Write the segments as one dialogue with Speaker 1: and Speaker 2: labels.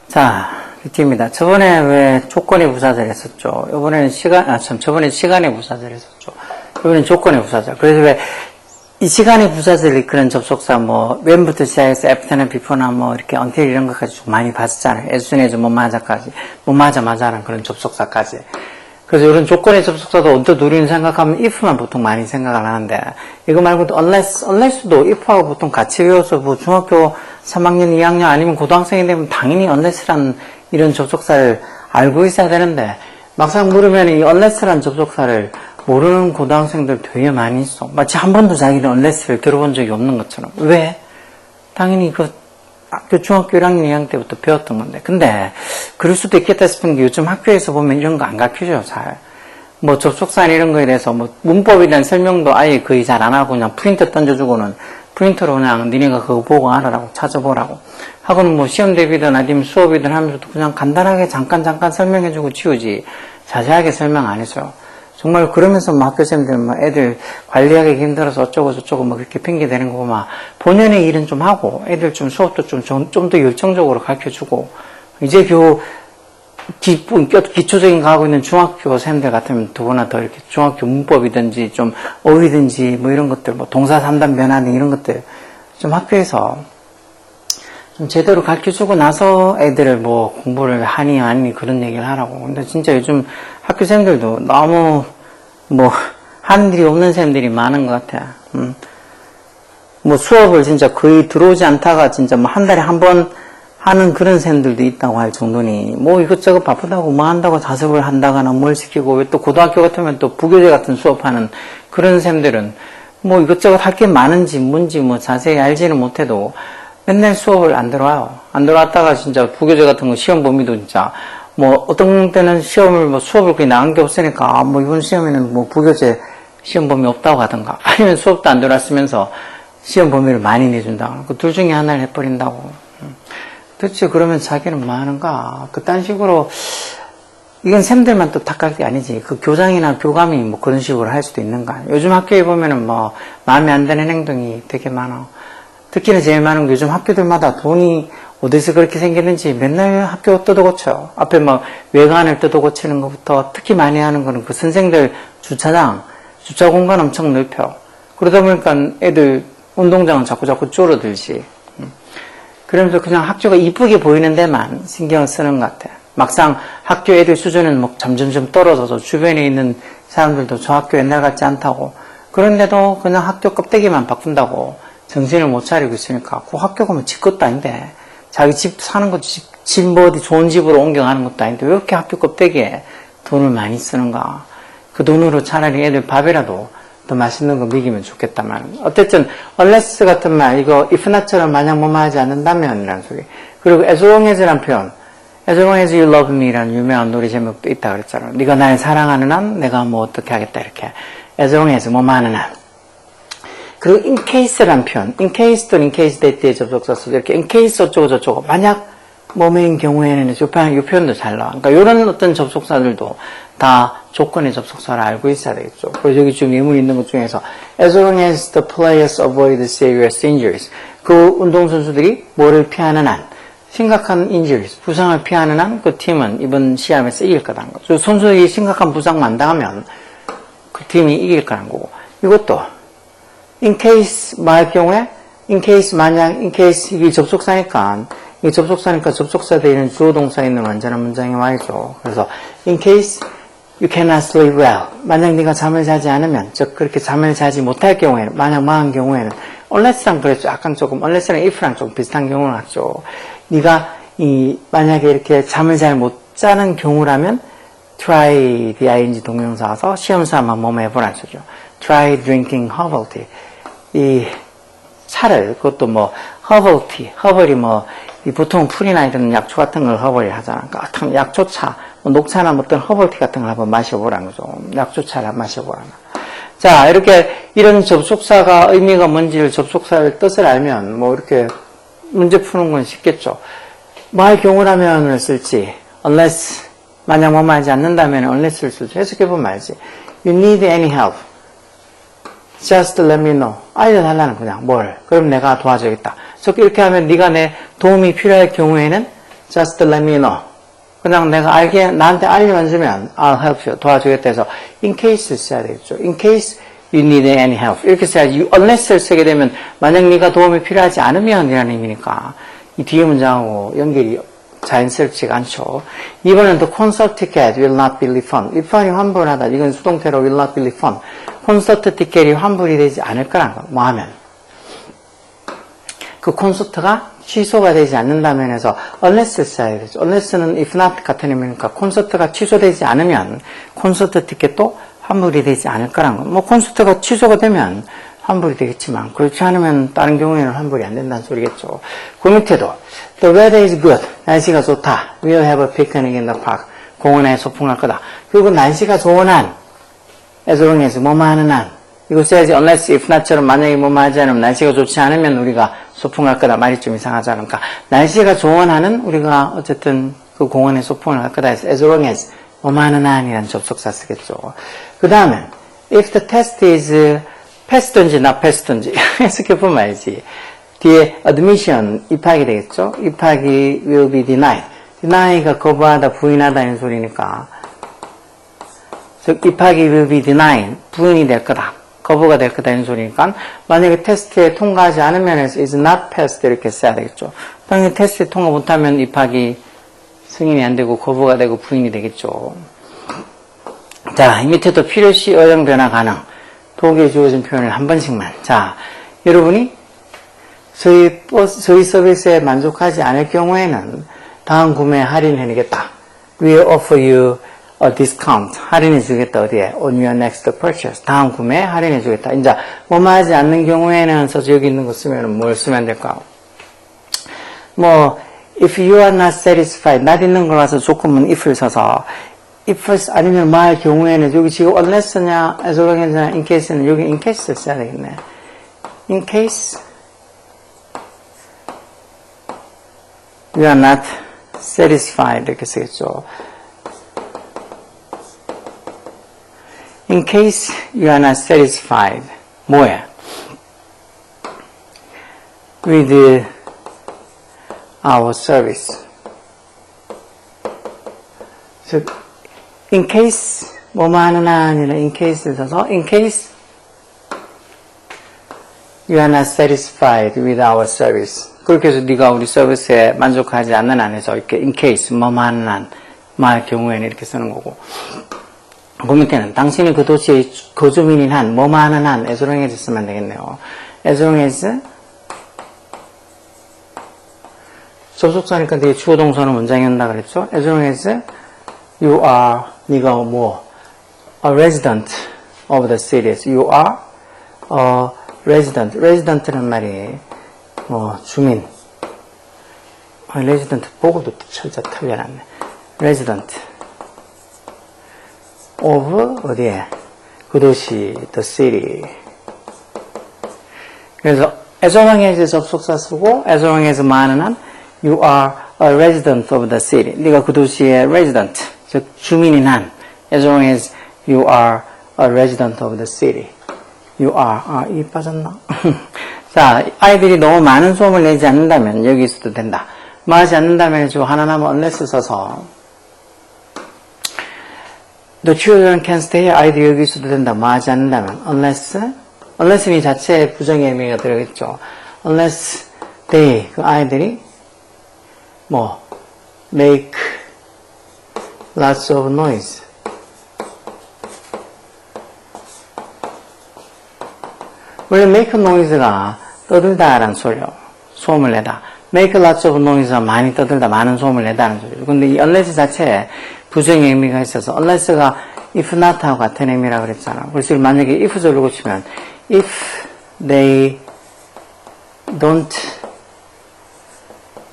Speaker 1: 자, 뷰티입니다. 저번에 왜 조건의 부사절 했었죠? 이번에는 저번에 시간의 부사절 했었죠. 이번엔 조건의 부사절. 그래서 왜 이 시간의 부사절을 이끄는 접속사 when부터 시작해서 after나 before나 이렇게 until 이런 것까지 좀 많이 봤었잖아요. as soon as 맞아까지. 맞아라는 그런 접속사까지. 그래서 이런 조건의 접속사도 언뜻 우리는 생각하면 if만 보통 많이 생각을 하는데, 이거 말고도 unless도 if하고 보통 같이 외워서 중학교 3학년, 2학년 아니면 고등학생이 되면 당연히 unless라는 이런 접속사를 알고 있어야 되는데, 막상 물으면 이 unless라는 접속사를 모르는 고등학생들 되게 많이 있어. 마치 한 번도 자기는 unless를 들어본 적이 없는 것처럼. 왜? 당연히 중학교 1학년, 2학년 때부터 배웠던 건데. 근데, 그럴 수도 있겠다 싶은 게 요즘 학교에서 보면 이런 거 안 가르쳐줘요, 잘. 접속사나 이런 거에 대해서 문법에 대한 설명도 아예 거의 잘 안 하고 그냥 프린터 던져주고는 프린터로 그냥 니네가 그거 보고 알아라고 찾아보라고. 하고는 시험 대비든 아니면 수업이든 하면서도 그냥 간단하게 잠깐 설명해주고 치우지. 자세하게 설명 안 해줘요. 정말 그러면서 학교생들 애들 관리하기 힘들어서 어쩌고 저쩌고 그렇게 핑계 대는 거 보면 본연의 일은 좀 하고 애들 좀 수업도 좀 더 열정적으로 가르쳐주고 이제 기초적인 거 하고 있는 중학교 생들 같으면 더구나 더 이렇게 중학교 문법이든지 좀 어휘든지 이런 것들 동사 삼단 변화등 이런 것들 좀 학교에서 좀 제대로 가르쳐주고 나서 애들을 공부를 하니 아니 그런 얘기를 하라고. 근데 진짜 요즘 학교생들도 너무 하는 일이 없는 쌤들이 많은 것 같아. 수업을 진짜 거의 들어오지 않다가 진짜 한 달에 한 번 하는 그런 쌤들도 있다고 할 정도니 이것저것 바쁘다고 한다고 자습을 한다거나 뭘 시키고 왜 또 고등학교 같으면 또 부교재 같은 수업하는 그런 쌤들은 이것저것 할 게 많은지 뭔지 자세히 알지는 못해도 맨날 수업을 안 들어와요. 안 들어왔다가 진짜 부교재 같은 거 시험 범위도 진짜 어떤 때는 수업을 거의 나간 게 없으니까 이번 시험에는 부교재 시험 범위 없다고 하던가 아니면 수업도 안 들어왔으면서 시험 범위를 많이 내준다. 그 둘 중에 하나를 해버린다고. 도대체 그러면 자기는 뭐 하는가? 그딴 식으로 이건 쌤들만 또 탓할 게 아니지. 그 교장이나 교감이 그런 식으로 할 수도 있는가? 요즘 학교에 보면은 마음에 안 드는 행동이 되게 많아. 특히나 제일 많은 게 요즘 학교들마다 돈이 어디서 그렇게 생겼는지 맨날 학교 뜯어 고쳐요. 앞에 외관을 뜯어 고치는 것부터 특히 많이 하는 거는 그 선생들 주차 공간 엄청 넓혀. 그러다 보니까 애들 운동장은 자꾸 줄어들지. 그러면서 그냥 학교가 이쁘게 보이는 데만 신경을 쓰는 것 같아. 막상 학교 애들 수준은 점점 떨어져서 주변에 있는 사람들도 저 학교 옛날 같지 않다고. 그런데도 그냥 학교 껍데기만 바꾼다고 정신을 못 차리고 있으니까 그 학교 가면 집 것도 아닌데 자기 집 사는 것도 집 어디 좋은 집으로 옮겨가는 것도 아닌데 왜 이렇게 학교 껍데기에 돈을 많이 쓰는가. 그 돈으로 차라리 애들 밥이라도 더 맛있는 거 먹이면 좋겠다만. 어쨌든 unless 같은 말 이거 if not처럼 만약 하지 않는다면 이라는 소리. 그리고 as long as란 표현 as long as you love me 라는 유명한 노래 제목도 있다 그랬잖아. 네가 날 사랑하는 한 내가 어떻게 하겠다 이렇게 as long as 하는 한. 그리고 in case란 표현 in case 또는 in case that의 접속사 쓰고 이렇게 in case 어쩌고 저쩌고 만약 뭐뭐인 경우에는 이 표현도 잘 나와. 그러니까 이런 어떤 접속사들도 다 조건의 접속사를 알고 있어야 되겠죠. 그래서 여기 지금 예문이 있는 것 중에서 as long as the players avoid serious injuries 그 운동선수들이 뭐를 피하는 한 심각한 injuries 부상을 피하는 한 그 팀은 이번 시합에서 이길 거라는 거죠. 선수들이 심각한 부상만 당하면 그 팀이 이길 거라는 거고 이것도 in case 말 경우에 in case 만약 in case 이게 접속사니까 이 접속사니까 접속사 되는 주어 동사 있는 완전한 문장에 와있죠. 그래서 in case you cannot sleep well 만약 네가 잠을 자지 않으면 즉 그렇게 잠을 자지 못할 경우에는 만약 망한 경우에는 unless랑 그랬죠. 약간 조금 unless랑 if랑 좀 비슷한 경우는 같죠. 네가 만약에 이렇게 잠을 잘 못 자는 경우라면 try the ing 동명사 와서 시험사만 해보라는 소리죠. try drinking herbal tea 이 차를 그것도 herbal tea 허벌이 보통 풀이나 이런 약초 같은 걸 허벌이 하잖아. 그러니까 약초차, 녹차나 어떤 허벌티 같은 걸 한번 마셔보라는 거죠. 약초차를 마셔보라는. 자, 이렇게 이런 접속사가 의미가 뭔지를 접속사의 뜻을 알면 이렇게 문제 푸는 건 쉽겠죠. 할 경우라면을 쓸지, unless 만약 하지 않는다면 unless를 쓸지 해석해보면 알지. You need any help. just let me know. 알려달라는 그냥 뭘. 그럼 내가 도와주겠다. 그래서 이렇게 하면 네가 내 도움이 필요할 경우에는 just let me know. 그냥 내가 나한테 알려만 주면 I'll help you. 도와주겠다 해서 in case를 써야 되겠죠. in case you need any help. 이렇게 써야지. unless를 쓰게 되면 만약 네가 도움이 필요하지 않으면 이라는 의미니까 이 뒤에 문장하고 연결이 자연스럽지가 않죠. 이번엔 the concert ticket will not be refunded. refund이 환불하다. 이건 수동태로 will not be refunded. 콘서트 티켓이 환불이 되지 않을 거라는 거. 뭐 하면? 그 콘서트가 취소가 되지 않는다면 해서 unless를 써야 되죠. unless는 if not 같은 의미니까 콘서트가 취소되지 않으면 콘서트 티켓도 환불이 되지 않을 거라는 거. 뭐 콘서트가 취소가 되면 환불이 되겠지만 그렇지 않으면 다른 경우에는 환불이 안 된다는 소리겠죠. 그 밑에도 the weather is good. 날씨가 좋다. We'll have a picnic in the park. 공원에 소풍할 거다. 그리고 날씨가 좋은 한 as long as 뭐뭐 하는 한 이거 써야지. unless if not처럼 만약에 뭐뭐 하지 않으면 날씨가 좋지 않으면 우리가 소풍할 거다. 말이 좀 이상하지 않을까. 날씨가 좋은 한은 우리가 어쨌든 그 공원에 소풍을 할 거다 해서 as long as 뭐뭐 하는 한이라는 접속사 쓰겠죠. 그 다음에 if the test is 패스든지 not 패스든지 해석해 보면 알지. 뒤에 admission 입학이 되겠죠. 입학이 will be denied. deny가 거부하다 부인하다는 소리니까 입학이 will be denied 부인이 될 거다. 거부가 될 거다는 소리니까 만약에 테스트에 통과하지 않으면 is not passed 이렇게 써야 되겠죠. 당연히 테스트에 통과 못하면 입학이 승인이 안 되고 거부가 되고 부인이 되겠죠. 자, 이 밑에도 필요시 어용 변화 가능. 도구에 주어진 표현을 한 번씩만. 자, 여러분이 저희 서비스에 만족하지 않을 경우에는 다음 구매에 할인해주겠다. We'll offer you a discount. 할인해주겠다. 어디에? On your next purchase. 다음 구매에 할인해주겠다. 이제 뭐뭐 하지 않는 경우에는 써서 여기 있는 거 쓰면 뭘 쓰면 될까? 뭐 if you are not satisfied. not 있는 걸 와서 조건문 if를 써서 if 아니면 뭐 할 경우에는 여기 지금 unless냐 as long as냐 in case는 여기 in case를 써야 되겠네. in case you are not satisfied 이렇게 쓰겠죠. in case you are not satisfied 뭐야? with our service. 즉 in case 뭐뭐 하는 아니라 in case를 써서 in case you are not satisfied with our service. 그렇게 해서 네가 우리 서비스에 만족하지 않는 한에서 이렇게 in case 뭐뭐 하는 한 말 경우에는 이렇게 쓰는 거고 그 밑에는 당신이 그 도시의 거주민인 한 뭐뭐 하는 한 as long as 쓰면 되겠네요. as long as 접속사니까 되게 주어 동사는 문장이 온다 그랬죠. as long as you are 네가 뭐 a resident of the cities. You are a resident. resident는 말이 뭐 주민. resident 보고도 철자 틀려놨네. resident of 어디에? 그 도시 the city. 그래서 as long as 접속사 쓰고 as long as 많은 한 you are a resident of the city. 네가 그 도시의 resident, 즉 주민인 한 as long as you are a resident of the city. You are. 이 빠졌나? 자, 아이들이 너무 많은 소음을 내지 않는다면 여기 있어도 된다. 뭐 하지 않는다면 지금 하나 남은 unless 써서 The children can stay. 아이들이 여기 있어도 된다. 뭐 하지 않는다면 unless는 이 자체에 부정의 의미가 들어있죠. unless they, 그 아이들이 뭐 make lots of noise. 원래 make noise가 떠들다라는 소리요. 소음을 내다. make lots of noise가 많이 떠들다, 많은 소음을 내다는 소리죠. 근데 이 unless 자체에 부정의 의미가 있어서 unless가 if not하고 같은 의미라고 그랬잖아. 그래서 만약에 if절로 고치면 if they don't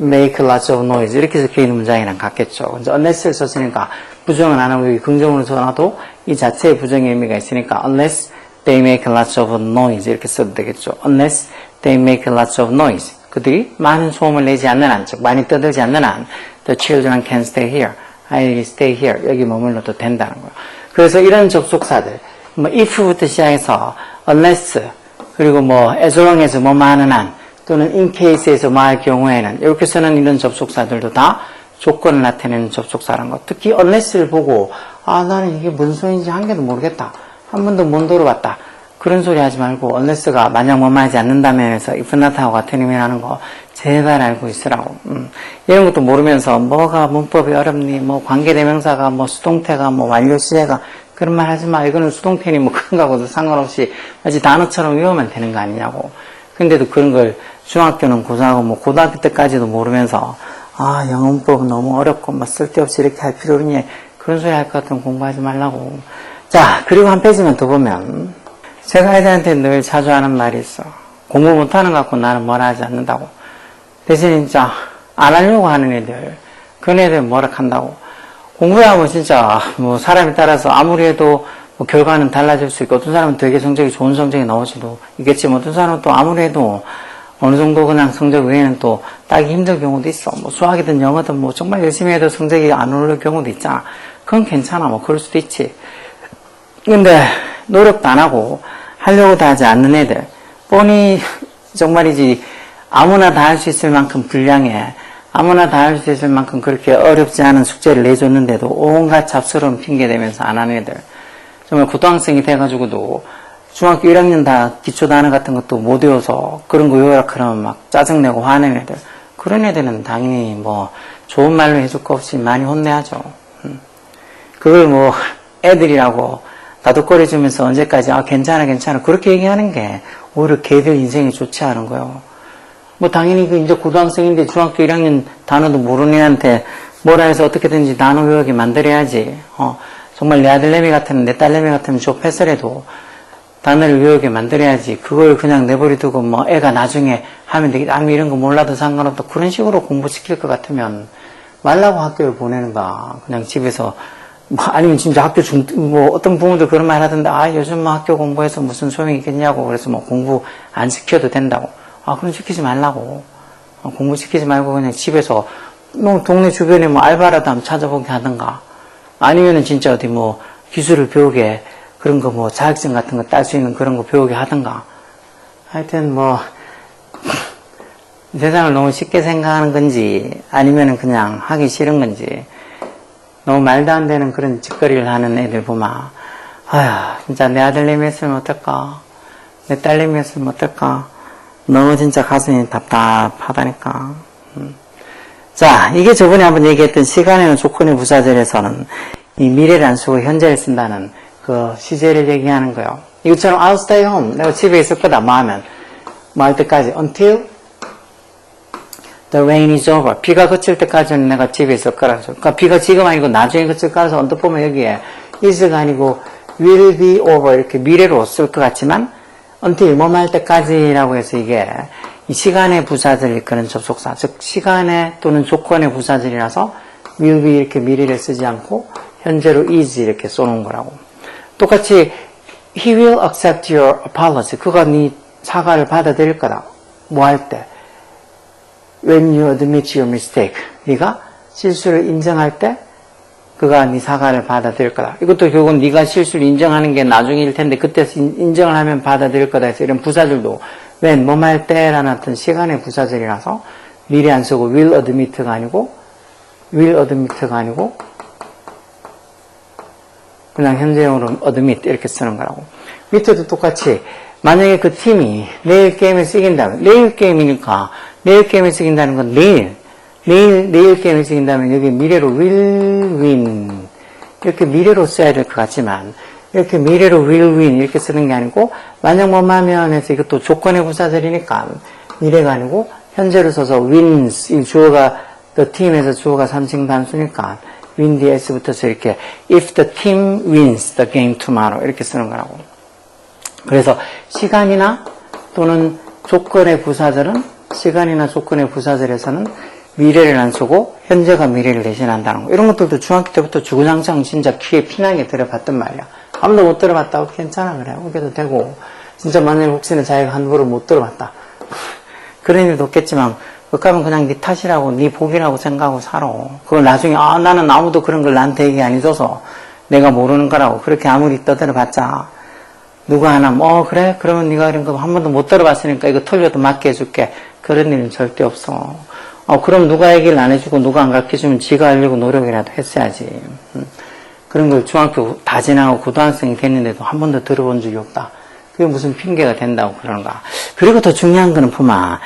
Speaker 1: make lots of noise 이렇게 적혀있는 문장이랑 같겠죠. 근데 unless를 썼으니까 부정은 안 하고 여기 긍정으로 써놔도 이 자체에 부정의 의미가 있으니까 unless they make lots of noise 이렇게 써도 되겠죠. unless they make lots of noise 그들이 많은 소음을 내지 않는 한, 즉 많이 떠들지 않는 한 the children can stay here 아이들이 stay here 여기 머물러도 된다는 거예요. 그래서 이런 접속사들 뭐 if부터 시작해서 unless, 그리고 뭐 as long as 뭐뭐 하는 한, 또는 in case에서 뭐 할 경우에는 이렇게 쓰는 이런 접속사들도 다 조건을 나타내는 접속사라는 것. 특히 unless를 보고 나는 이게 뭔 소리인지 한 개도 모르겠다. 한 번도 못 들어봤다. 그런 소리 하지 말고 unless가 만약 뭐뭐 하지 않는다면 해서 if not하고 같은 의미라는 거 제발 알고 있으라고. 이런 것도 모르면서 뭐가 문법이 어렵니, 뭐 관계대명사가, 뭐 수동태가, 뭐 완료시제가 그런 말 하지 마. 이거는 수동태니 뭐 그런 거하고도 상관없이 마치 단어처럼 외우면 되는 거 아니냐고. 근데도 그런 걸 중학교는 고등하고 뭐 고등학교 때까지도 모르면서 영어 문법은 너무 어렵고 뭐 쓸데없이 이렇게 할 필요 없니, 그런 소리 할 것 같으면 공부하지 말라고. 자, 그리고 한 페이지만 더 보면 제가 애들한테 늘 자주 하는 말이 있어. 공부 못하는 것 같고 나는 뭐라 하지 않는다고. 대신 진짜 안 하려고 하는 애들, 그런 애들 뭐라 한다고. 공부야 뭐 진짜 뭐 사람에 따라서 아무리 해도 뭐 결과는 달라질 수 있고, 어떤 사람은 되게 성적이 좋은 성적이 나오지도 있겠지만 어떤 사람은 또 아무리 해도 어느 정도 그냥 성적 외에는 또 따기 힘든 경우도 있어. 뭐 수학이든 영어든 뭐 정말 열심히 해도 성적이 안 오를 경우도 있잖아. 그건 괜찮아. 뭐 그럴 수도 있지. 근데 노력도 안 하고 하려고도 하지 않는 애들, 뻔히 정말이지 아무나 다 할 수 있을 만큼 분량에 아무나 다 할 수 있을 만큼 그렇게 어렵지 않은 숙제를 내줬는데도 온갖 잡스러운 핑계 대면서 안 하는 애들, 정말 고등학생이 돼가지고도 중학교 1학년 다 기초 단어 같은 것도 못 외워서 그런 거 외우라 그러면 막 짜증내고 화내는 애들, 그런 애들은 당연히 뭐 좋은 말로 해줄 거 없이 많이 혼내야죠. 그걸 뭐 애들이라고 다독거려 주면서 언제까지 괜찮아 그렇게 얘기하는 게 오히려 걔들 인생에 좋지 않은 거예요. 뭐 당연히 그 이제 고등학생인데 중학교 1학년 단어도 모르는 애한테 뭐라 해서 어떻게든지 단어 외우게 만들어야지. 정말 내 아들내미 같으면, 내 딸내미 같으면 좁혀서라도 단어를 외우게 만들어야지. 그걸 그냥 내버려 두고 뭐 애가 나중에 하면 되겠다, 아니면 이런 거 몰라도 상관없다, 그런 식으로 공부시킬 것 같으면 말라고 학교를 보내는가. 그냥 집에서 뭐 아니면 진짜 학교 뭐 어떤 부모들 그런 말 하던데, 요즘 뭐 학교 공부해서 무슨 소용이 있겠냐고. 그래서 뭐 공부 안 시켜도 된다고. 그럼 시키지 말라고. 공부 시키지 말고 그냥 집에서 뭐 동네 주변에 뭐 알바라도 한번 찾아보게 하든가, 아니면은 진짜 어디 뭐 기술을 배우게, 그런 거 뭐 자격증 같은 거 딸 수 있는 그런 거 배우게 하든가. 하여튼 뭐 세상을 너무 쉽게 생각하는 건지 아니면은 그냥 하기 싫은 건지 너무 말도 안 되는 그런 짓거리를 하는 애들 보면 진짜 내 아들내미 했으면 어떨까, 내 딸내미 했으면 어떨까, 너무 진짜 가슴이 답답하다니까. 자, 이게 저번에 한번 얘기했던 시간에는 조건의 부사절에서는 이 미래를 안 쓰고 현재를 쓴다는 그 시제를 얘기하는 거예요. 이것처럼 I'll stay home, 내가 집에 있을 거다 뭐 하면 뭐 할 때까지, until the rain is over, 비가 그칠 때까지는 내가 집에 있을 거라서. 그러니까 비가 지금 아니고 나중에 그칠 거라서 언뜻 보면 여기에 is가 아니고 will be over 이렇게 미래로 쓸 것 같지만 until 뭐뭐 할 때까지라고 해서 이게 이 시간의 부사절을 이끄는 접속사, 즉 시간의 또는 조건의 부사절이라서 will be 이렇게 미래를 쓰지 않고 현재로 is 이렇게 써놓은 거라고. 똑같이 he will accept your apology, 그가 네 사과를 받아들일 거다. 뭐 할 때? when you admit your mistake, 네가 실수를 인정할 때 그가 네 사과를 받아들일 거다. 이것도 결국은 네가 실수를 인정하는 게 나중일 텐데 그때 인정을 하면 받아들일 거다 해서 이런 부사절도 when 뭐뭐 할 때라는 어떤 시간의 부사절이라서 미래 안 쓰고 will admit가 아니고 그냥 현재형으로 admit 이렇게 쓰는 거라고. 밑에도 똑같이 만약에 그 팀이 내일 게임에 쓰긴다면, 내일 게임이니까 내일 게임에 쓰긴다는 건 내일 게임에 쓰긴다면 여기 미래로 will win 이렇게 미래로 써야 될 것 같지만 이렇게 미래로 will win 이렇게 쓰는 게 아니고 만약 뭐하면 해서 이것도 조건의 부사절이니까 미래가 아니고 현재로 써서 wins, 이 주어가 the team에서 주어가 3층 단수니까 win the s 붙어서 이렇게 if the team wins the game tomorrow 이렇게 쓰는 거라고. 그래서 시간이나 또는 조건의 부사절은 시간이나 조건의 부사절에서는 미래를 안 쓰고 현재가 미래를 대신한다는 거. 이런 것들도 중학교 때부터 주구장창 진짜 귀에 피나게 들어봤단 말이야. 아무도 못 들어봤다고 괜찮아 그래. 우겨도 되고. 진짜 만약에 혹시나 자기가 한 번을 못 들어봤다. 그런 일도 없겠지만 그거 하면 그냥 네 탓이라고, 네 복이라고 생각하고 살아. 그걸 나중에 나는 아무도 그런 걸 나한테 얘기 안 해줘서 내가 모르는 거라고 그렇게 아무리 떠들어봤자 누가 하나 그래? 그러면 네가 이런 거 한 번도 못 들어봤으니까 이거 틀려도 맞게 해줄게. 그런 일은 절대 없어. 그럼 누가 얘기를 안 해주고 누가 안 가르쳐주면 지가 알려고 노력이라도 했어야지. 그런 걸 중학교 다 지나고 고등학생이 됐는데도 한 번도 들어본 적이 없다. 그게 무슨 핑계가 된다고 그러는가. 그리고 더 중요한 거는 보마.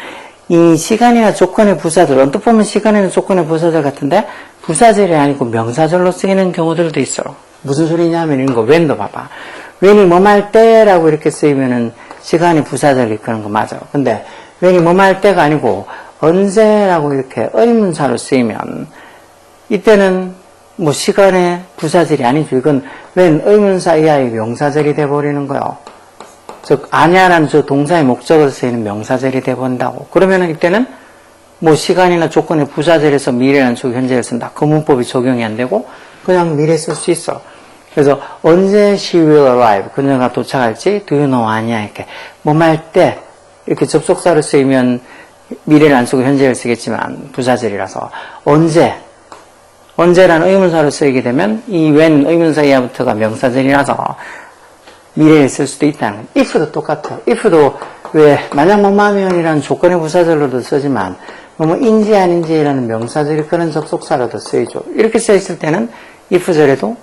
Speaker 1: 이 시간이나 조건의 부사절, 언뜻 보면 시간이나 조건의 부사절 같은데 부사절이 아니고 명사절로 쓰이는 경우들도 있어. 무슨 소리냐면 이런 거 when도 봐봐. when이 뭐할 때라고 이렇게 쓰이면은 시간이 부사절 이끄는 거 맞아. 근데 when이 뭐할 때가 아니고 언제라고 이렇게 의문사로 쓰이면 이때는 뭐 시간의 부사절이 아니죠. 이건 when 의문사 이하의 명사절이 돼버리는 거예요. 즉 아냐라는 저 동사의 목적으로 쓰이는 명사절이 돼버린다고. 그러면은 이때는 뭐 시간이나 조건의 부사절에서 미래라는 쪽 현재를 쓴다. 그 문법이 적용이 안 되고 그냥 미래 쓸 수 있어. 그래서 언제 she will arrive, 그녀가 도착할지 do you know 아니야 이렇게 뭐할 때 이렇게 접속사로 쓰이면 미래를 안 쓰고 현재를 쓰겠지만 부사절이라서 언제라는 의문사로 쓰이게 되면 이 when 의문사 이하부터가 명사절이라서 미래를 쓸 수도 있다는 거예요. if도 똑같아요. if도 왜 만약 뭐뭐하면이라는 조건의 부사절로도 쓰지만 뭐뭐인지 아닌지라는 명사절이 그런 접속사로도 쓰이죠. 이렇게 써있을 때는 if절에도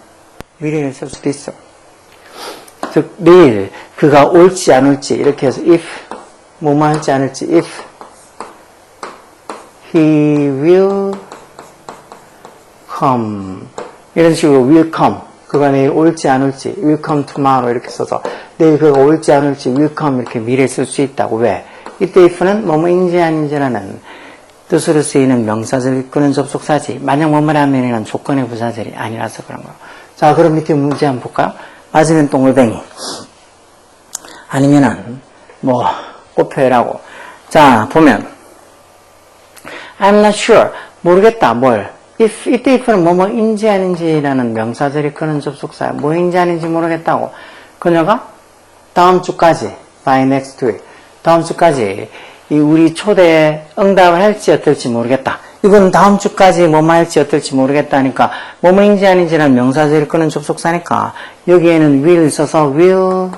Speaker 1: 미래를 쓸 수도 있어. 즉 내일 그가 올지 안 올지 이렇게 해서 if 뭐뭐 할지 안 할지 if he will come 이런 식으로 will come 그가 내일 올지 안 올지 will come tomorrow 이렇게 써서 내일 그가 올지 안 올지 will come 이렇게 미래에 쓸 수 있다고. 왜? 이때 if는 뭐뭐인지 아닌지라는 뜻으로 쓰이는 명사절 이끄는 접속사지 만약 뭐뭐라면이라는 조건의 부사절이 아니라서 그런 거예요. 자 그럼 밑에 문제 한번 볼까요? 맞으면 동글뱅이 아니면은 뭐 꽃표라고. 자 보면 I'm not sure 모르겠다 뭘 이때 if는 뭐뭐인지 아닌지라는 명사절이 크는 접속사야. 뭐인지 아닌지 모르겠다고. 그녀가 다음 주까지 by next week 다음 주까지 이 우리 초대에 응답을 할지 어떨지 모르겠다. 이건 다음 주까지 뭐뭐 할지 어떨지 모르겠다니까 뭐뭐인지 아닌지라는 명사절이 크는 접속사니까 여기에는 will 써서 will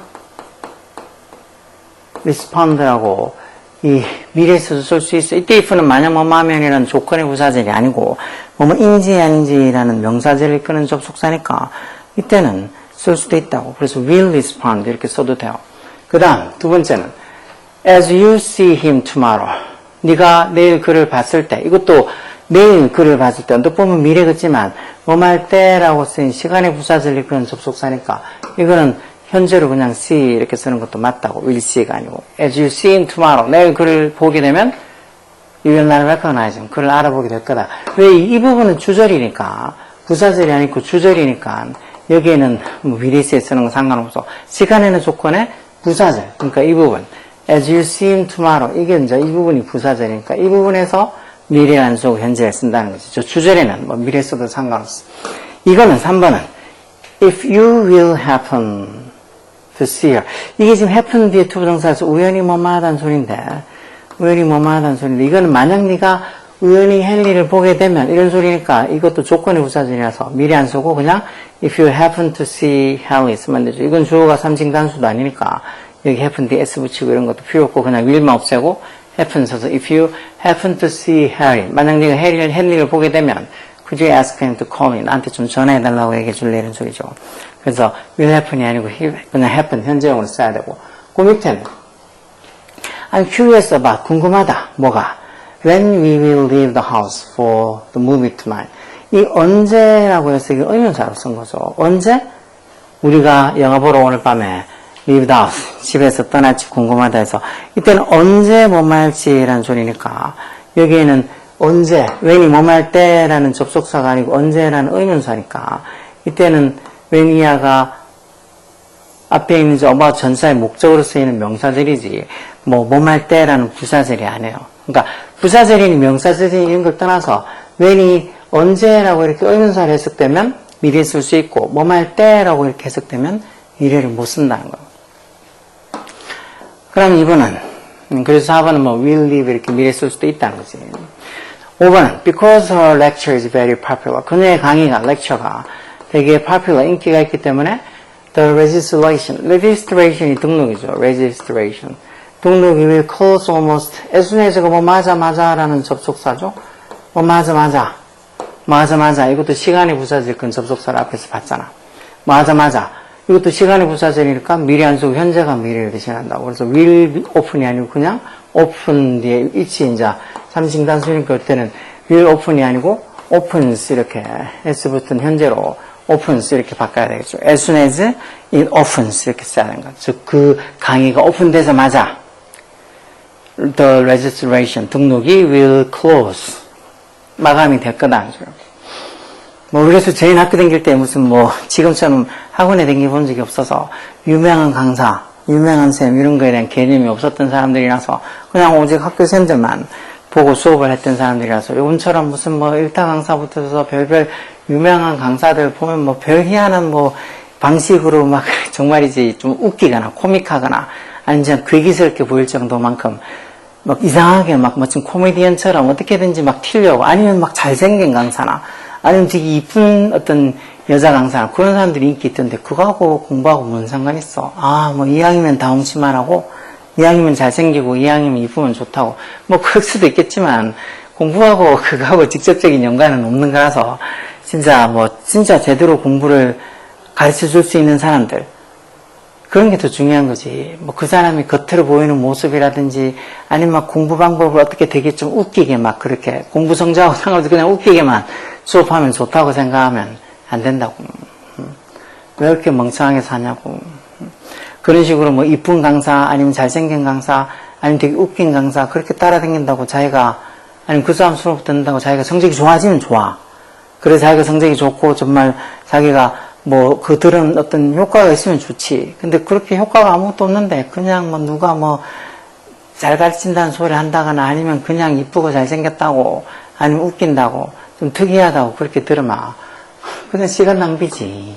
Speaker 1: respond라고 이 미래에서도 쓸 수 있어. 이때 if는 만약 뭐뭐하면이라는 조건의 부사절이 아니고 뭐뭐인지 아닌지라는 명사절을 이끄는 접속사니까 이때는 쓸 수도 있다고. 그래서 will respond 이렇게 써도 돼요. 그 다음 두 번째는 as you see him tomorrow 네가 내일 그를 봤을 때 이것도 내일 그를 봤을 때 언뜻 보면 미래 같지만 뭐할 때라고 쓰인 시간의 부사절을 이끄는 접속사니까 이거는 현재로 그냥 see 이렇게 쓰는 것도 맞다고. will see가 아니고 as you see him tomorrow 내일 그를 보게 되면 you will not recognize him 그를 알아보게 될 거다. 왜? 이 부분은 주절이니까 부사절이 아니고 주절이니까 여기에는 뭐 will see 쓰는 건 상관없어. 시간에는 조건에 부사절 그러니까 이 부분 as you see him tomorrow 이게 이제 이 부분이 부사절이니까 이 부분에서 미래를 안 쓰고 현재를 쓴다는 거지. 저 주절에는 뭐 미래 써도 상관없어. 이거는 3번은 if you will happen to see her 이게 지금 happen 뒤에 투부정사에서 우연히 뭐뭐하다는 소리인데 이거는 만약 네가 우연히 헨리를 보게 되면 이런 소리니까 이것도 조건의 부사절이라서 미래 안 쓰고 그냥 if you happen to see Harry 쓰면 되죠. 이건 주어가 삼칭 단수도 아니니까 여기 happen 뒤에 s 붙이고 이런 것도 필요 없고 그냥 will만 없애고 happen 써서 if you happen to see Harry 만약 네가 헨리를 보게 되면 could you ask him to call me 나한테 좀 전화해달라고 얘기해 줄래 이런 소리죠. 그래서 will happen이 아니고 그냥 happen 현재형으로 써야 되고 그 밑에는 I'm curious about 궁금하다 뭐가 when we will leave the house for the movie tonight 이 언제라고 해서 이게 의문사로 쓴 거죠. 언제? 우리가 영화 보러 오늘 밤에 leave the house 집에서 떠날지 궁금하다 해서 이때는 언제 뭐뭐 할지라는 소리니까 여기에는 언제 when이 뭐뭐 할 때라는 접속사가 아니고 언제라는 의문사니까 이때는 when이야가 앞에 있는 저 about 전사의 목적으로 쓰이는 명사절이지 뭐뭐 할 때라는 부사절이 아니에요. 그러니까 부사절이니 명사절이니 이런 걸 떠나서 when이 언제라고 이렇게 의문사를 해석되면 미래에 쓸 수 있고 뭐뭐 할 때라고 이렇게 해석되면 미래를 못 쓴다는 거예요. 그럼 2번은 그래서 4번은 뭐 will live 이렇게 미래 쓸 수도 있다는 거지. 5번은 because her lecture is very popular 그녀의 강의가 lecture가 되게 popular 인기가 있기 때문에 the registration이 등록이죠. registration. 등록이 will close almost, as soon as가 뭐 맞아라는 접속사죠. 뭐 맞아. 이것도 시간의 부사절 근 접속사를 앞에서 봤잖아. 맞아. 이것도 시간의 부사절이니까 미래 안 쓰고 현재가 미래를 대신한다고. 그래서 will open이 아니고 그냥 open 뒤에 있지, 이제. 삼층 단수니까 그때는 will open이 아니고 opens 이렇게 s 붙은 현재로 opens 이렇게 바꿔야 되겠죠. as soon as it opens 이렇게 써야 되는 거죠. 즉, 그 강의가 오픈되자마자 the registration 등록이 will close 마감이 될 거다. 뭐 그래서 저희는 학교 다닐 때 무슨 뭐 지금처럼 학원에 다녀본 적이 없어서 유명한 강사, 유명한 쌤 이런 거에 대한 개념이 없었던 사람들이라서 그냥 오직 학교생들만 보고 수업을 했던 사람들이라서 요즘처럼 무슨 뭐 일타 강사부터 해서 별별 유명한 강사들 보면 뭐 별 희한한 뭐 방식으로 막 정말이지 좀 웃기거나 코믹하거나 아니면 괴기스럽게 보일 정도만큼 막 이상하게 막 마치 코미디언처럼 어떻게든지 막 튀려고 아니면 막 잘생긴 강사나 아니면 되게 이쁜 어떤 여자 강사나 그런 사람들이 인기 있던데 그거하고 공부하고 뭔 상관 있어. 아, 뭐 이왕이면 다홍치만 하고 이왕이면 잘생기고 이왕이면 이쁘면 좋다고 뭐 그럴 수도 있겠지만 공부하고 그거하고 직접적인 연관은 없는 거라서 진짜 제대로 공부를 가르쳐 줄 수 있는 사람들 그런 게 더 중요한 거지. 뭐 그 사람이 겉으로 보이는 모습이라든지 아니면 막 공부 방법을 어떻게 되게 좀 웃기게 막 그렇게 공부 성적하고 상관없이 그냥 웃기게만 수업하면 좋다고 생각하면 안 된다고. 왜 이렇게 멍청하게 사냐고. 그런 식으로 뭐 이쁜 강사 아니면 잘생긴 강사 아니면 되게 웃긴 강사 그렇게 따라다닌다고 자기가 아니면 그 사람 수업 듣는다고 자기가 성적이 좋아지면 좋아. 그래서 자기가 성적이 좋고 정말 자기가 뭐 그 들은 어떤 효과가 있으면 좋지. 근데 그렇게 효과가 아무것도 없는데 그냥 뭐 누가 뭐 잘 가르친다는 소리 한다거나 아니면 그냥 이쁘고 잘생겼다고 아니면 웃긴다고 좀 특이하다고 그렇게 들으면 그냥 시간 낭비지.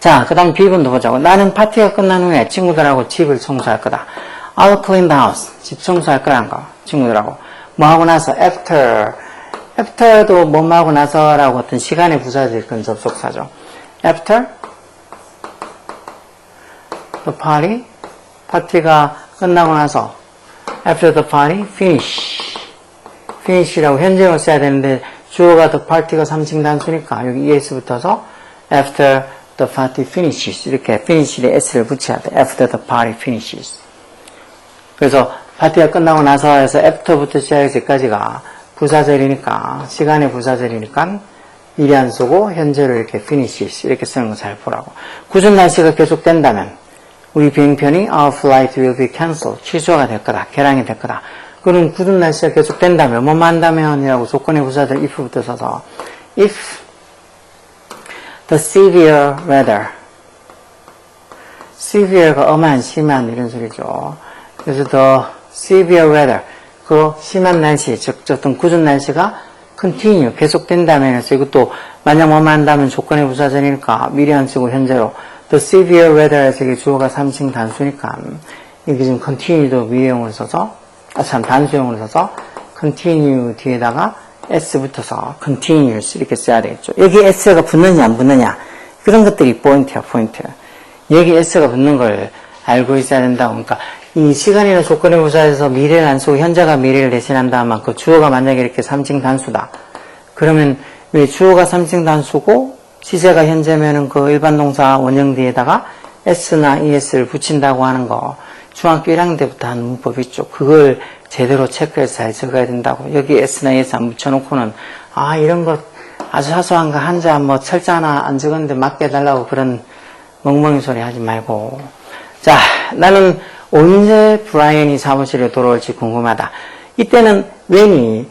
Speaker 1: 자, 그 다음 B번도 보자고. 나는 파티가 끝난 후에 친구들하고 집을 청소할 거다. I'll clean the house. 집 청소할 거라는 거. 친구들하고. 뭐 하고 나서 after도 뭐 하고 나서라고 어떤 시간의 부사질 건 접속사죠. after the party. 파티가 끝나고 나서 after the party, finish라고 현재로 써야 되는데 주어가 the party가 3층 단수니까 여기 es 붙어서 after the party finishes 이렇게 finish에 s를 붙여야 돼. after the party finishes. 그래서 파티가 끝나고 나서 해서 after부터 시작해서 여기까지가 부사절이니까 시간의 부사절이니까 미리 안 쓰고 현재로 이렇게 finishes 이렇게 쓰는 거 잘 보라고. 굳은 날씨가 계속된다면 우리 비행편이 our flight will be cancelled 취소가 될 거다. 개량이 될 거다. 그럼 굳은 날씨가 계속된다면 뭐만 한다면 이라고 조건의 부사절 if부터 써서 if the severe weather severe가 엄한 심한 이런 소리죠. 그래서 the severe weather 그 심한 날씨 즉 어떤 굳은 날씨가 continue 계속된다면 해서 이것도 만약 뭐만 한다면 조건의 부사절이니까 미리 안 쓰고 현재로 the severe weather에서 이게 주어가 3층 단수니까 이게 지금 continue도 미래형으로 써서 단수형으로 써서 continue 뒤에다가 s 붙어서 continuous 이렇게 써야 되겠죠. 여기 s가 붙느냐 안 붙느냐 그런 것들이 포인트야. 여기 s가 붙는 걸 알고 있어야 된다고. 그러니까 이 시간이나 조건의 부사에서 미래를 안 쓰고 현재가 미래를 대신한다면 그 주어가 만약에 이렇게 3층 단수다. 그러면 왜 주어가 3층 단수고 시제가 현재면은 그 일반 동사 원형 뒤에다가 s나 es를 붙인다고 하는 거 중학교 1학년 때부터 하는 문법 있죠. 그걸 제대로 체크해서 잘 적어야 된다고. 여기 s나 es 안 붙여놓고는 이런 거 아주 사소한 거 한자 뭐 철자 하나 안 적었는데 맞게 해달라고 그런 멍멍이 소리 하지 말고. 자, 나는 언제 브라이언이 사무실에 돌아올지 궁금하다. 이때는 when이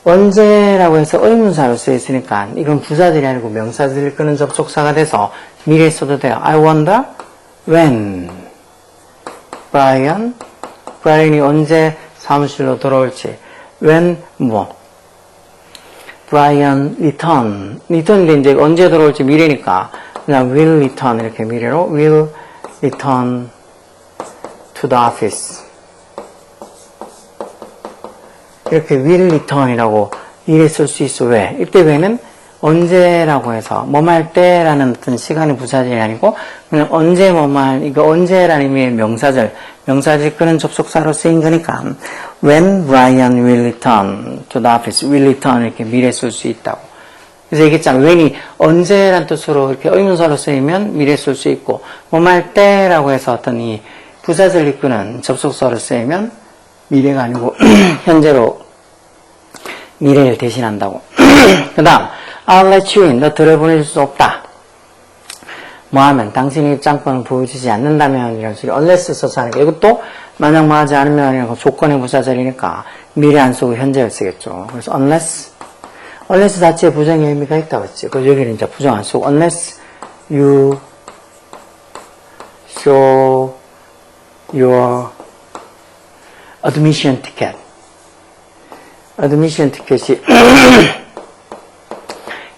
Speaker 1: 언제라고 해서 의문사로 쓰여있으니까 이건 부사들이 아니고 명사들을 끄는 접속사가 돼서 미래에 써도 돼요. I wonder when 브라이언이 언제 사무실로 돌아올지. when 브라이언 return인데 이제 언제 돌아올지 미래니까 그냥 will return 이렇게 미래로 will return to the office 이렇게 will return이라고 미래 쓸 수 있어. 왜? 이때 왜는 언제라고 해서 뭐할 때라는 어떤 시간의 부사절이 아니고 그냥 언제 뭐말 이거 언제라는 의미의 명사절 그런 접속사로 쓰인 거니까 when Brian will return to the office, will return 이렇게 미래 쓸 수 있다고. 그래서 얘기했잖아. when이 언제란 뜻으로 이렇게 의문사로 쓰이면 미래 쓸 수 있고 뭐할 때라고 해서 어떤 이 부사절 이끄는 접속사로 쓰이면 미래가 아니고 현재로 미래를 대신한다고. 그 다음 I'll let you in. 너 들어보낼 수 없다. 뭐하면 당신의 입장권을 보여주지 않는다면 이런 소리 unless 써서 하는 거. 이것도 만약 뭐하지 않으면 이런 거 조건의 부사절이니까 미래 안 쓰고 현재를 쓰겠죠. 그래서 unless 자체에 부정의 의미가 있다고 했지. 그래서 여기는 이제 부정 안 쓰고 unless you show your admission ticket. admission 티켓이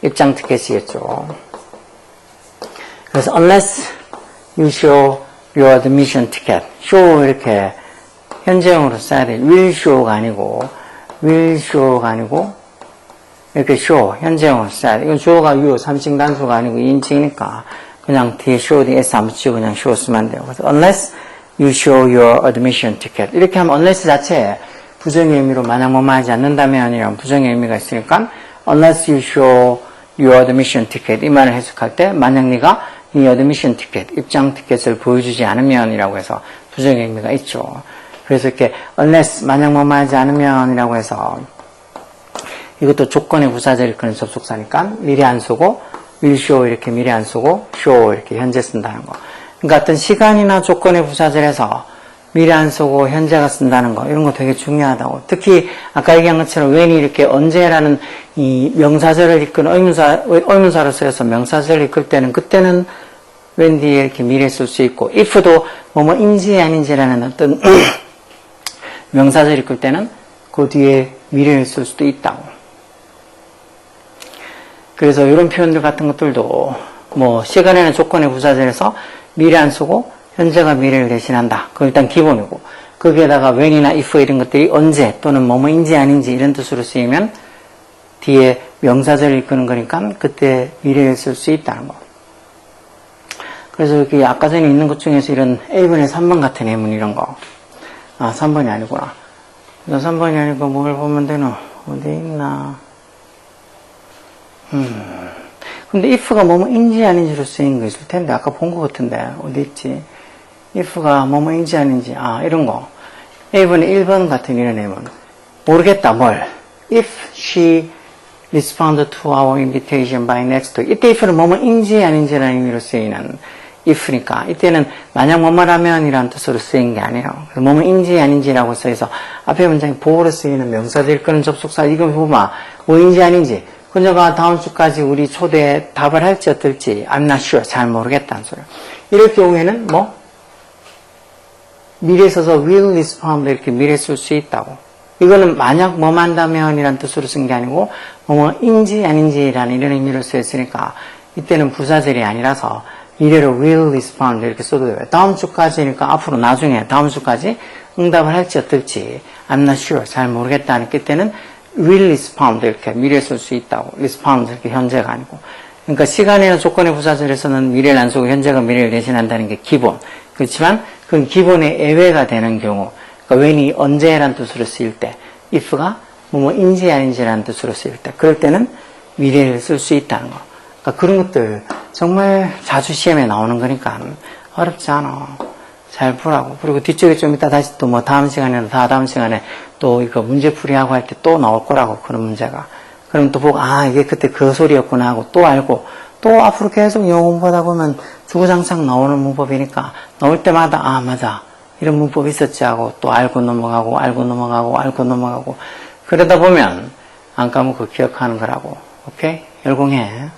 Speaker 1: 입장 티켓이겠죠. 그래서 unless you show your admission ticket. show 이렇게 현재형으로 써야 돼. will show가 아니고 이렇게 show 현재형으로 써야 돼. 이건 주어가 you 삼칭 단수가 아니고 2인칭이니까 그냥 뒤에 show 뒤에 s 안 붙이고 그냥 show 쓰면 돼요. 그래서 unless you show your admission ticket. 이렇게 하면 unless 자체에 부정의 의미로 만약 뭐뭐 하지 않는다면 이런 부정의 의미가 있으니까 unless you show your admission ticket 이 말을 해석할 때 만약 네가 이 admission ticket 입장 티켓을 보여주지 않으면 이라고 해서 부정의 의미가 있죠. 그래서 이렇게 unless 만약 뭐뭐 하지 않으면 이라고 해서 이것도 조건의 부사절이 그런 접속사니까 미래 안 쓰고 will show 이렇게 미래 안 쓰고 show 이렇게 현재 쓴다는 거. 그러니까 어떤 시간이나 조건의 부사절에서 미래 안 쓰고 현재가 쓴다는 거 이런 거 되게 중요하다고. 특히 아까 얘기한 것처럼 when이 이렇게 언제라는 이 명사절을 이끄는 의문사로 쓰여서 명사절을 이끌 때는 그때는 when 뒤에 이렇게 미래 쓸 수 있고 if도 뭐뭐인지 아닌지라는 어떤 명사절 이끌 때는 그 뒤에 미래를 쓸 수도 있다고. 그래서 이런 표현들 같은 것들도 뭐 시간에는 조건의 부사절에서 미래 안 쓰고 현재가 미래를 대신한다. 그거 일단 기본이고 거기에다가 when이나 if 이런 것들이 언제 또는 뭐뭐인지 아닌지 이런 뜻으로 쓰이면 뒤에 명사절을 이끄는 거니까 그때 미래를 쓸 수 있다는 거. 그래서 여기 아까 전에 있는 것 중에서 이런 A분의 3번 같은 예문 이런 거. 아 3번이 아니구나. 3번이 아니고 뭘 보면 되노? 어디 있나? 근데 if가 뭐뭐인지 아닌지로 쓰인 거 있을 텐데 아까 본 것 같은데 어디 있지? if가 뭐뭐인지 아닌지 이런 거 A분의 1번 같은 이런 예문 모르겠다 뭘 if she responded to our invitation by next week 이때 if는 뭐뭐인지 아닌지라는 의미로 쓰이는 if니까 이때는 만약 뭐뭐라면 이라는 뜻으로 쓰인 게 아니에요. 그래서 뭐뭐인지 아닌지라고 써서 앞에 문장이 보호로 쓰이는 명사들 끄는 접속사 이거 보면 뭐인지 아닌지 그녀가 다음 주까지 우리 초대에 답을 할지 어떨지 I'm not sure 잘 모르겠다는 소리예요. 이럴 경우에는 뭐 미래에 써서 will respond 이렇게 미래 쓸 수 있다고. 이거는 만약 뭐뭐 한다면 이란 뜻으로 쓴 게 아니고 뭐뭐인지 아닌지라는 이런 의미로 쓰였으니까 이때는 부사절이 아니라서 미래로 will respond 이렇게 써도 돼요. 다음 주까지니까 앞으로 나중에 다음 주까지 응답을 할지 어떨지 I'm not sure 잘 모르겠다는 그때는 will respond 이렇게 미래 쓸 수 있다고. respond 이렇게 현재가 아니고. 그러니까 시간이나 조건의 부사절에서는 미래를 안 쓰고 현재가 미래를 대신한다는 게 기본. 그렇지만 그건 기본의 예외가 되는 경우. 그러니까 when이 언제라는 뜻으로 쓰일 때, if가 뭐뭐인지 아닌지라는 뜻으로 쓰일 때, 그럴 때는 미래를 쓸 수 있다는 거. 그러니까 그런 것들 정말 자주 시험에 나오는 거니까 어렵지 않아. 잘 보라고. 그리고 뒤쪽에 좀 이따 다시 또 뭐 다음 시간에 또 이거 문제풀이하고 할 때 또 나올 거라고, 그런 문제가. 그럼 또 보고, 이게 그때 그 소리였구나 하고 또 알고, 또 앞으로 계속 영어 공부하다 보면 주구장창 나오는 문법이니까, 나올 때마다, 맞아. 이런 문법이 있었지 하고, 또 알고 넘어가고, 그러다 보면 안 까먹고 기억하는 거라고. 오케이? 열공해.